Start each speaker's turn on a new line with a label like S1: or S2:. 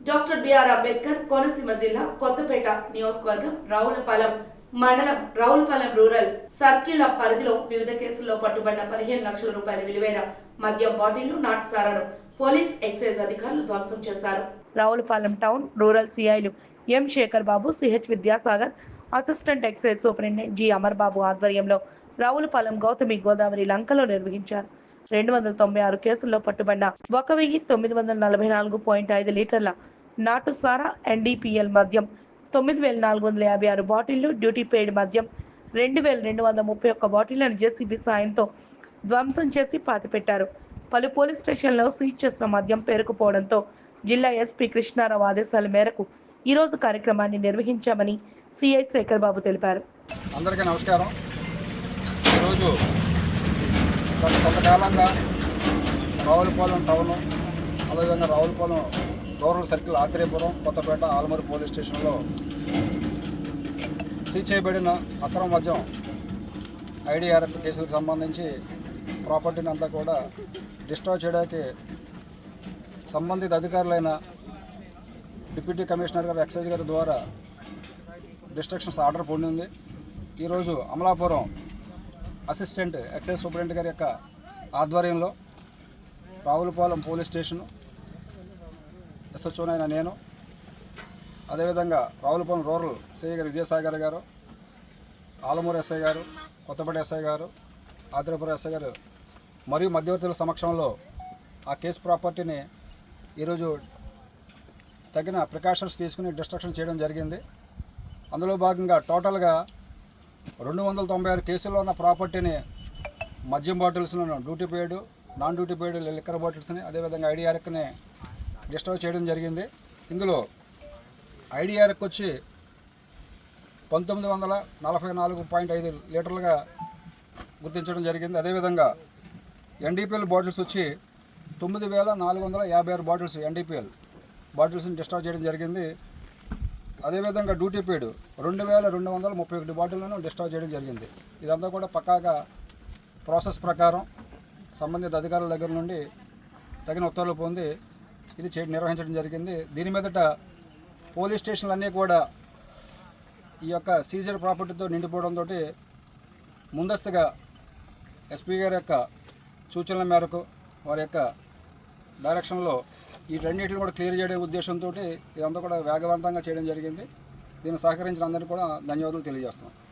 S1: Doctor BR Ambedkar Konaseema జిల్లా కొత్తపేట నియోజకవర్గం రావులపాలెం మండలం రావులపాలెం రూరల్ సర్కిల్ పరిధిలో వివిధ కేసుల్లో పట్టుబడిన 15 లక్షల రూపాయల విలువైన మద్యం బాటిళ్లు నాటుసారాను పోలీస్ ఎక్సైజ్ అధికారులు ధ్వంసం చేశారు. రావులపాలెం టౌన్ రూరల్ సిఐలు M Shekhar Babu, CH Vidyasagar, assistant excise superintendent G Amar Babu ఆధ్వర్యంలో రావులపాలెం గౌతమి గోదావరి లంకలో నిర్వహించారు. 296 కేసుల్లో పట్టుబడిన 1944.5 లీటర్ల నాటు సారా, ఎన్డీపీఎల్ మద్యం, 9456 బాటిళ్లు, డ్యూటీ పెయిడ్ మద్యం, 2231 బాటిళ్లను జేసీబీ సాయంతో ధ్వంసం చేసి పాతిపెట్టారు. పలు పోలీస్ స్టేషన్లలో సీజ్ చేసిన మద్యం పేరుకుపోవడంతో జిల్లా ఎస్పీ కృష్ణారావు ఆదేశాల మేరకు ఈరోజు కార్యక్రమాన్ని నిర్వహించామని సిఐ శేఖర్ బాబు తెలిపారు.
S2: అందరికీ నమస్కారం. ఈరోజు కొంతకాలంగా రావులపాలెం టౌన్, అదేవిధంగా Ravulapalem rural circle, Atreyapuram, Kothapeta, Alamuru police స్టేషన్లో సీజ్ చేయబడిన అక్రమ మద్యం ఐడిఆర్ఎఫ్ కేసులకు సంబంధించి ప్రాపర్టీని అంతా కూడా డిస్ట్రాయ్ చేయడానికి సంబంధిత అధికారులైన డిప్యూటీ కమిషనర్ గారు, ఎక్సైజ్ గారి ద్వారా డిస్ట్రక్షన్స్ ఆర్డర్ పొందింది. ఈరోజు అమలాపురం అసిస్టెంట్ ఎక్సైజ్ సూపరింటెండెంట్ గారి యొక్క ఆధ్వర్యంలో రావులపాలెం పోలీస్ స్టేషను ఎస్హెచ్ఓనైన నేను, అదేవిధంగా రావులపాలెం రూరల్ సిఐ గారు విజయసాగర్ గారు, ఆలమూరు ఎస్ఐ గారు, కొత్తపేట ఎస్ఐ గారు, ఆత్రేయపురం ఎస్ఐ గారు మరియు మధ్యవర్తుల సమక్షంలో ఆ కేసు ప్రాపర్టీని ఈరోజు తగిన ప్రికాషన్స్ తీసుకుని డిస్ట్రక్షన్ చేయడం జరిగింది. అందులో భాగంగా టోటల్గా 296 కేసుల్లో ఉన్న ప్రాపర్టీని, మద్యం బాటిల్స్లను, duty paid, non duty paid liquor బాటిల్స్ని, అదేవిధంగా ఐడిఆర్ఎక్ని డిస్ట్రాయ్ చేయడం జరిగింది. ఇందులో ఐడిఆర్ఎక్ వచ్చి 1944.5 లీటర్లుగా గుర్తించడం జరిగింది. అదేవిధంగా ఎన్డీపీఎల్ బాటిల్స్ వచ్చి 9456 బాటిల్స్ ఎన్డీపీఎల్ బాటిల్స్ని డిస్ట్రాయ్ చేయడం జరిగింది. అదేవిధంగా డ్యూటీ పెయిడ్ 2231 బాటిళ్లను డిస్ట్రాయ్ చేయడం జరిగింది. ఇదంతా కూడా పక్కాగా ప్రాసెస్ ప్రకారం సంబంధిత అధికారుల దగ్గర నుండి తగిన ఉత్తర్వులు పొంది ఇది నిర్వహించడం జరిగింది. దీని మీదట పోలీస్ స్టేషన్లన్నీ కూడా ఈ యొక్క సీజర్ ప్రాపర్టీతో నిండిపోవడంతో ముందస్తుగా ఎస్పీ గారి యొక్క సూచనల మేరకు, వారి యొక్క డైరెక్షన్లో ఈ రెండింటిని కూడా క్లియర్ చేయడం ఉద్దేశంతో ఇదంతా కూడా వేగవంతంగా చేయడం జరిగింది. దీన్ని సహకరించిన అందరికీ కూడా ధన్యవాదాలు తెలియజేస్తున్నాం.